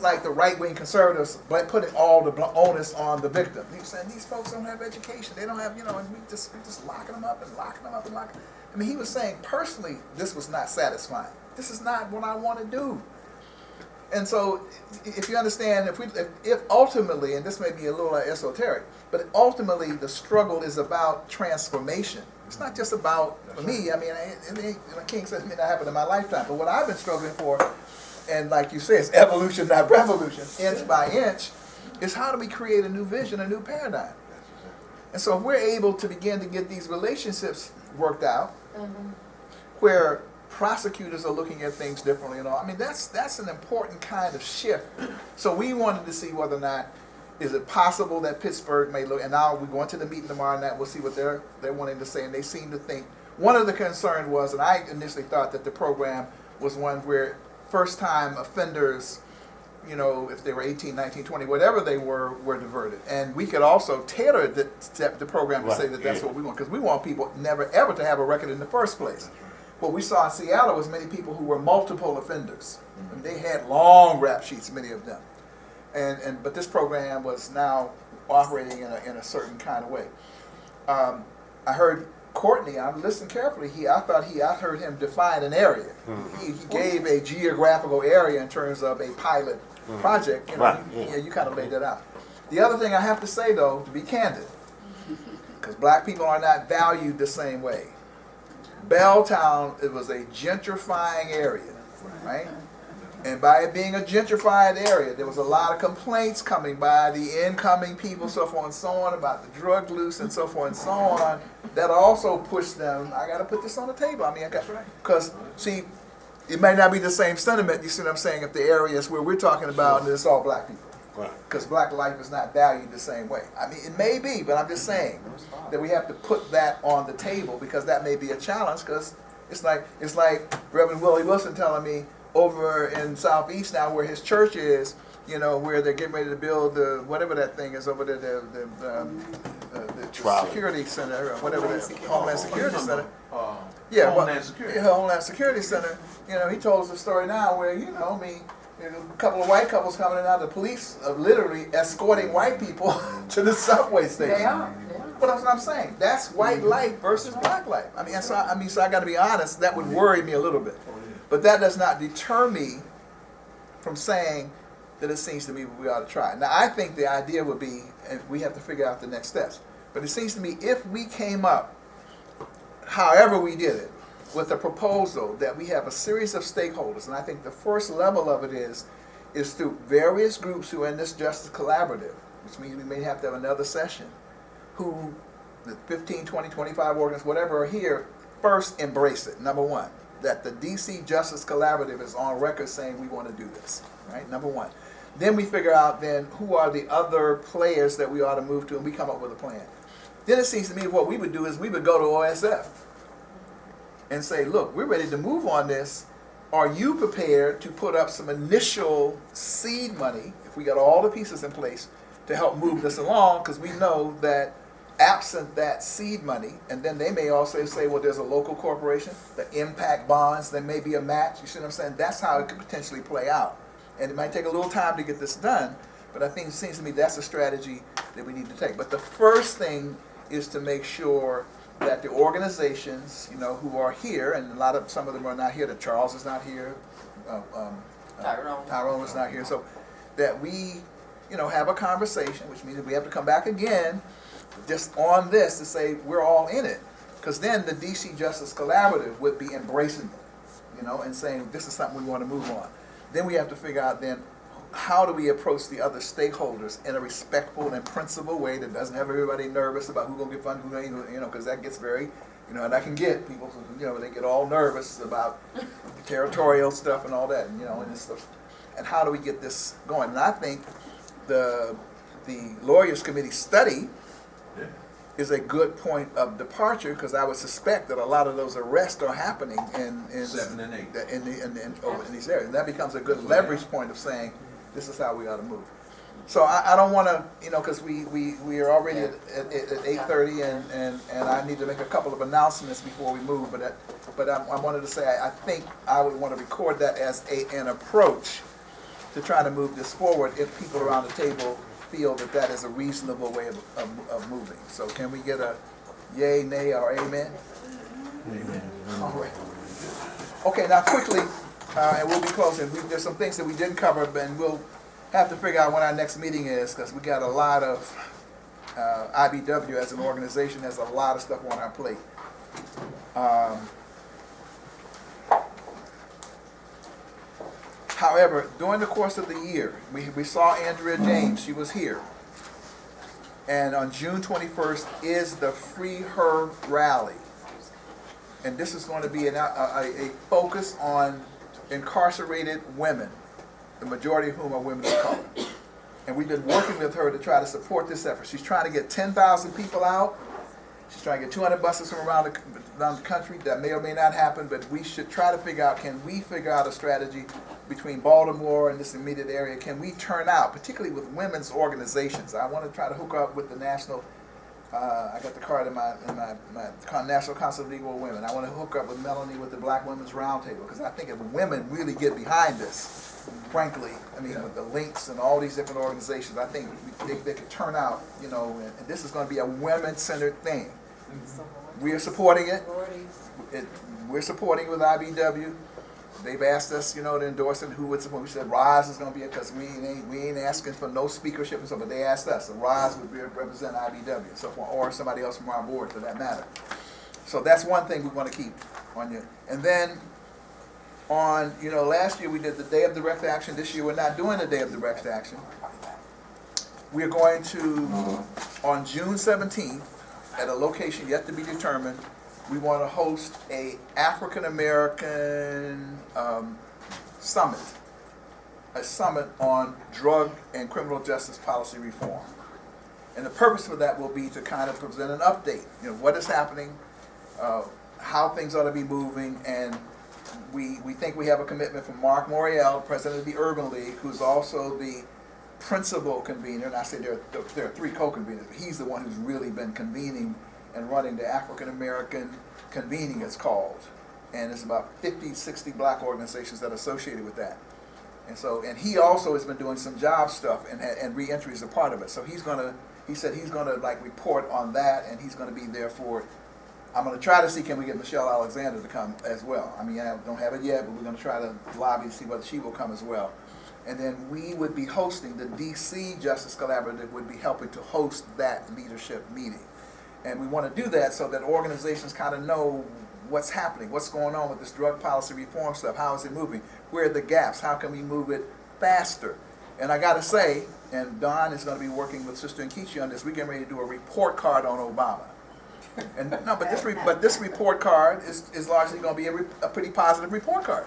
like the right-wing conservatives putting all the onus on the victim. He was saying these folks don't have education, they don't have, and we just locking them up and locking them up and locking. I mean, he was saying personally, this was not satisfying. This is not what I want to do. And so, if you understand, if ultimately, and this may be a little esoteric, but ultimately the struggle is about transformation. It's not just about, for me, I mean, King says it may not happen in my lifetime, but what I've been struggling for, and like you say, it's evolution, not revolution, inch by inch, is how do we create a new vision, a new paradigm? And so if we're able to begin to get these relationships worked out, where prosecutors are looking at things differently and all, I mean, that's an important kind of shift. So we wanted to see whether or not, is it possible that Pittsburgh may look, and now we're going to the meeting tomorrow night, we'll see what they're wanting to say, and they seem to think, one of the concerns was, and I initially thought that the program was one where first-time offenders, if they were 18, 19, 20, whatever they were diverted. And we could also tailor the program to say that that's what we want, because we want people never ever to have a record in the first place. What we saw in Seattle was many people who were multiple offenders. And they had long rap sheets, many of them. But this program was now operating in a certain kind of way. I heard Courtney, I listened carefully, I heard him define an area. He gave a geographical area in terms of a pilot project. You kind of laid that out. The other thing I have to say, though, to be candid, because black people are not valued the same way. Belltown, it was a gentrifying area, right? And by it being a gentrified area, there was a lot of complaints coming by the incoming people, so forth and so on, about the drug loose and so forth and so on. That also pushed them, I got to put this on the table. I mean, because, see, it may not be the same sentiment, you see what I'm saying, if the areas where we're talking about, and it's all black people. Because black life is not valued the same way. I mean, it may be, but I'm just saying that we have to put that on the table, because that may be a challenge, because it's like Reverend Willie Wilson telling me over in Southeast now where his church is, where they're getting ready to build the, whatever that thing is over there, the security center, or whatever that is, Homeland Security Center. Homeland Security. Homeland Security Center. He told us a story now where, a couple of white couples coming in now, the police are literally escorting white people to the subway station. They are. But that's what I'm saying. That's white life versus black life. So I got to be honest, that would worry me a little bit. But that does not deter me from saying that it seems to me we ought to try. Now, I think the idea would be, and we have to figure out the next steps, but it seems to me if we came up, however we did it, with a proposal that we have a series of stakeholders, and I think the first level of it is through various groups who are in this Justice Collaborative, which means we may have to have another session, who the 15, 20, 25 organs, whatever are here, first embrace it, number one. That the DC Justice Collaborative is on record saying we want to do this, right? Number one. Then we figure out then who are the other players that we ought to move to, and we come up with a plan. Then it seems to me what we would do is we would go to OSF and say, look, we're ready to move on this. Are you prepared to put up some initial seed money, if we got all the pieces in place, to help move this along? Because we know that absent that seed money, and then they may also say, well, there's a local corporation, the impact bonds, there may be a match. You see what I'm saying? That's how it could potentially play out. And it might take a little time to get this done, but I think it seems to me that's a strategy that we need to take. But the first thing is to make sure that the organizations, who are here, and some of them are not here, that Charles is not here, Tyrone is not here, so that we, have a conversation, which means that we have to come back again just on this to say we're all in it, because then the DC Justice Collaborative would be embracing it, and saying this is something we want to move on. Then we have to figure out then how do we approach the other stakeholders in a respectful and principled way that doesn't have everybody nervous about who's going to get funded, because that gets very, and that can get people, they get all nervous about territorial stuff and all that, and this stuff. And how do we get this going? And I think the Lawyers Committee study is a good point of departure, because I would suspect that a lot of those arrests are happening in 7 and 8 in these areas. And that becomes a good leverage point of saying this is how we ought to move. So I don't want to, because we are already at 8:30, and I need to make a couple of announcements before we move. But I wanted to say I think I would want to record that as an approach to try to move this forward if people around the table feel that that is a reasonable way of moving. So can we get a yay, nay, or amen? Amen. All right. Okay, now quickly, and we'll be closing. There's some things that we didn't cover, and we'll have to figure out when our next meeting is, because we got a lot of, IBW as an organization has a lot of stuff on our plate. However, during the course of the year, we saw Andrea James. She was here. And on June 21st is the Free Her Rally. And this is going to be a focus on incarcerated women, the majority of whom are women of color. And we've been working with her to try to support this effort. She's trying to get 10,000 people out. She's trying to get 200 buses from around the country. That may or may not happen, but we should try to figure out, can we figure out a strategy between Baltimore and this immediate area? Can we turn out, particularly with women's organizations? I want to try to hook up with the national, I got the card in my National Council of Negro Women. I want to hook up with Melanie with the Black Women's Roundtable, because I think if women really get behind this, frankly, I mean, with the links and all these different organizations, I think they could turn out, you know, and this is going to be a women-centered thing. We are supporting it. We're supporting it with IBW. They've asked us, you know, to endorse it. Who would support? We said Roz is going to be it, because we ain't asking for no speakership and stuff. But they asked us, so Roz would represent IBW and so forth, or somebody else from our board for that matter. So that's one thing we want to keep on you. And then on, you know, last year we did the Day of Direct Action. This year we're not doing the Day of Direct Action. We're going to, on June 17th, at a location yet to be determined, we want to host a African American summit, a summit on drug and criminal justice policy reform. And the purpose for that will be to kind of present an update, you know, what is happening, how things ought to be moving, and we think we have a commitment from Mark Morial, president of the Urban League, who's also the principal convener, and I say there are three co-conveners, but he's the one who's really been convening and running the African American convening, it's called. And it's about 50, 60 black organizations that are associated with that. And so, and he also has been doing some job stuff, and re-entry is a part of it. So he said he's gonna like report on that, and he's gonna be there for it. I'm gonna try to see, can we get Michelle Alexander to come as well? I mean, I don't have it yet, but we're gonna try to lobby to see whether she will come as well. And then we would be hosting, the DC Justice Collaborative would be helping to host that leadership meeting. And we want to do that so that organizations kind of know what's happening, what's going on with this drug policy reform stuff, how is it moving, where are the gaps, how can we move it faster. And I got to say, and Don is going to be working with Sister Nkechi on this, we're getting ready to do a report card on Obama. And no, but this report card is largely going to be a pretty positive report card.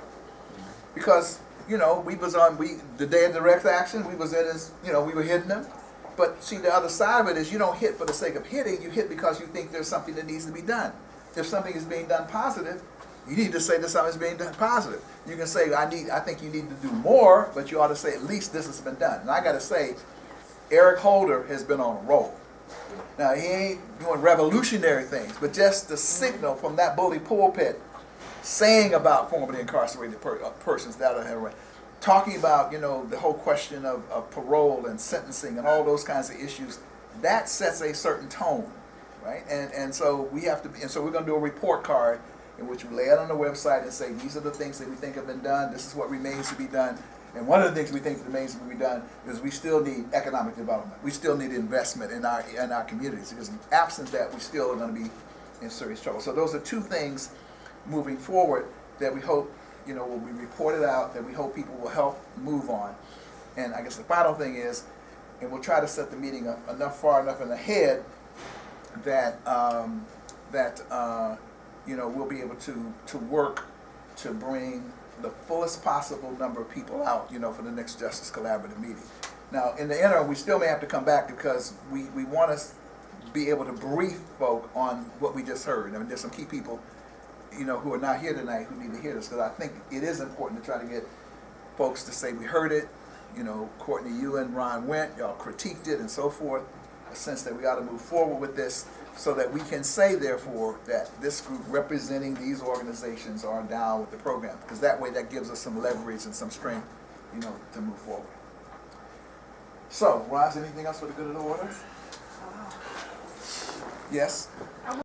Because, you know, the Day of Direct Action, we was in as, you know, we were hitting them. But see, the other side of it is you don't hit for the sake of hitting, you hit because you think there's something that needs to be done. If something is being done positive, you need to say that something is being done positive. You can say, I think you need to do more, but you ought to say at least this has been done. And I got to say, Eric Holder has been on a roll. Now, he ain't doing revolutionary things, but just the signal from that bully pulpit saying about formerly incarcerated persons that are talking about, you know, the whole question of parole and sentencing and all those kinds of issues, that sets a certain tone, right? And so we have to, and so we're going to do a report card in which we lay it on the website and say these are the things that we think have been done. This is what remains to be done. And one of the things we think remains to be done is we still need economic development. We still need investment in our communities, because absent that, we still are going to be in serious trouble. So those are two things moving forward that we hope, you know, will be reported out, that we hope people will help move on. And I guess the final thing is, and we'll try to set the meeting up far enough in ahead that you know, we'll be able to work to bring the fullest possible number of people out, you know, for the next Justice Collaborative meeting. Now, in the interim, we still may have to come back because we want to be able to brief folk on what we just heard. I mean, there's some key people, you know, who are not here tonight who need to hear this, because I think it is important to try to get folks to say we heard it. You know, Courtney, you and Ron went, y'all critiqued it and so forth, a sense that we ought to move forward with this so that we can say, therefore, that this group representing these organizations are down with the program, because that way that gives us some leverage and some strength you know, to move forward. So, Roz, anything else for the good of the order? Yes?